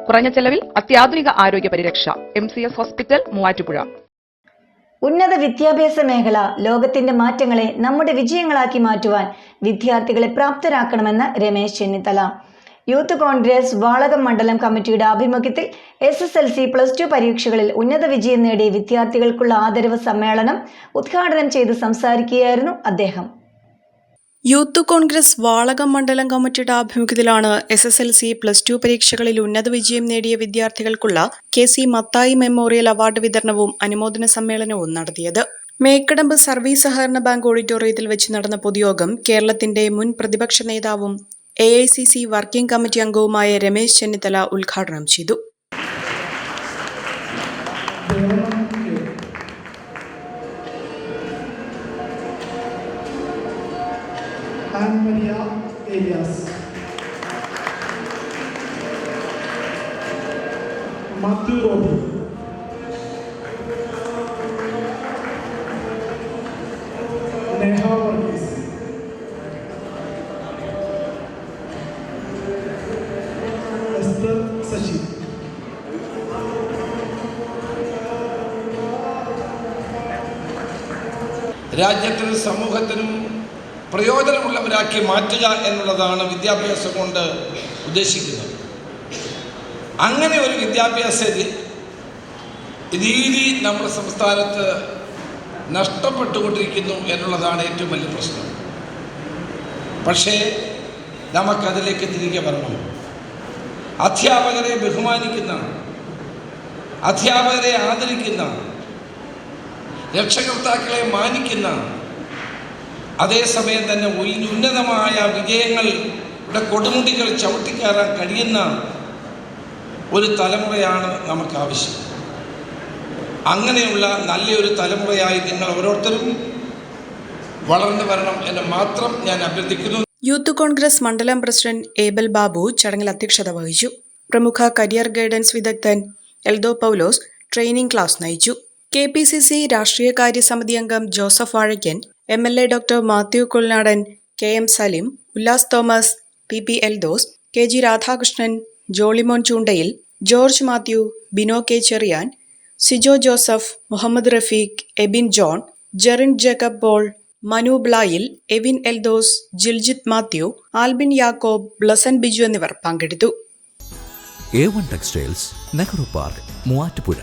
കുറഞ്ഞ ചെലവിൽ അത്യാധുനിക ആരോഗ്യ പരിരക്ഷ. MCS hospital, Muvattupuzha. ഉന്നത വിദ്യാഭ്യാസ മേഖല ലോകത്തിന്റെ മാറ്റങ്ങളെ നമ്മുടെ വിജയങ്ങളാക്കി മാറ്റുവാൻ വിദ്യാർത്ഥികളെ പ്രാപ്തരാക്കണമെന്ന് രമേശ് ചെന്നിത്തല. യൂത്ത് കോൺഗ്രസ് വാളകം മണ്ഡലം കമ്മിറ്റിയുടെ ആഭിമുഖ്യത്തിൽ SSLC +2 പരീക്ഷകളിൽ ഉന്നത വിജയം നേടിയ വിദ്യാർത്ഥികൾക്കുള്ള ആദരവ് സമ്മേളനം ഉദ്ഘാടനം ചെയ്ത് സംസാരിക്കുകയായിരുന്നു അദ്ദേഹം. യൂത്ത് കോൺഗ്രസ് വാളകം മണ്ഡലം കമ്മിറ്റിയുടെ ആഭിമുഖ്യത്തിലാണ് SSLC +2 പരീക്ഷകളിൽ ഉന്നത വിജയം നേടിയ വിദ്യാർത്ഥികൾക്കുള്ള KC മത്തായി മെമ്മോറിയൽ അവാർഡ് വിതരണവും അനുമോദന സമ്മേളനവും നടത്തിയത്. മേക്കടമ്പ് സർവീസ് സഹകരണ ബാങ്ക് ഓഡിറ്റോറിയത്തിൽ വെച്ച് നടന്ന പൊതുയോഗം കേരളത്തിന്റെ മുൻ പ്രതിപക്ഷ നേതാവും AICC വർക്കിംഗ് കമ്മിറ്റി അംഗവുമായ രമേശ് ചെന്നിത്തല ഉദ്ഘാടനം ചെയ്തു. Maria Elias, Matthew Robi, Neha Varghese, Esther Sashi, രാജ്യത്തിനും സമൂഹത്തിനും പ്രയോജനമുള്ളവരാക്കി മാറ്റുക എന്നുള്ളതാണ് വിദ്യാഭ്യാസം കൊണ്ട് ഉദ്ദേശിക്കുന്നത്. അങ്ങനെ ഒരു വിദ്യാഭ്യാസ രീതി നമ്മുടെ സംസ്ഥാനത്ത് നഷ്ടപ്പെട്ടുകൊണ്ടിരിക്കുന്നു എന്നുള്ളതാണ് ഏറ്റവും വലിയ പ്രശ്നം. പക്ഷേ നമുക്കതിലേക്ക് തിരികെ വരണം. അധ്യാപകരെ ബഹുമാനിക്കുന്ന, അധ്യാപകരെ ആദരിക്കുന്ന, രക്ഷകർത്താക്കളെ മാനിക്കുന്ന, അതേസമയം തന്നെ ഉന്നതമായ വിജയങ്ങളുടെ കൊടുമുടികൾ ചവിട്ടിക്കയറാൻ കഴിയുന്ന ഒരു തലമുറയാണ് നമുക്ക് ആവശ്യം. അങ്ങനെയുള്ള നല്ലൊരു തലമുറയായി നിങ്ങൾ ഓരോരുത്തരും വളർന്നു വരണം എന്ന് മാത്രം ഞാൻ അഭ്യർത്ഥിക്കുന്നു. യൂത്ത് കോൺഗ്രസ് മണ്ഡലം പ്രസിഡന്റ് ഏബൽ ബാബു ചടങ്ങിൽ അധ്യക്ഷത വഹിച്ചു. പ്രമുഖ കരിയർ ഗൈഡൻസ് വിദഗ്ധൻ എൽദോ പൗലോസ് ട്രെയിനിംഗ് ക്ലാസ് നയിച്ചു. KPCC രാഷ്ട്രീയകാര്യ സമിതി അംഗം Joseph Vazhakkan, MLA doctor Mathew Kuzhalnadan, KM Salim, Ullas Thomas, PP Eldhose, KG Radhakrishnan, Jolymon Choondayil, George Mathew, Bino K Cherian, Sijo Joseph, Muhammad Rafeeq, Ebin John, Jerin Jacob Paul, Manu Blayil, Evin Eldhose, Jiljith Mathew, Albin Yakob, Blessan Biju എന്നിവർ പങ്കെടുത്തു. A1 textiles, Nehru park, Muvattupuzha.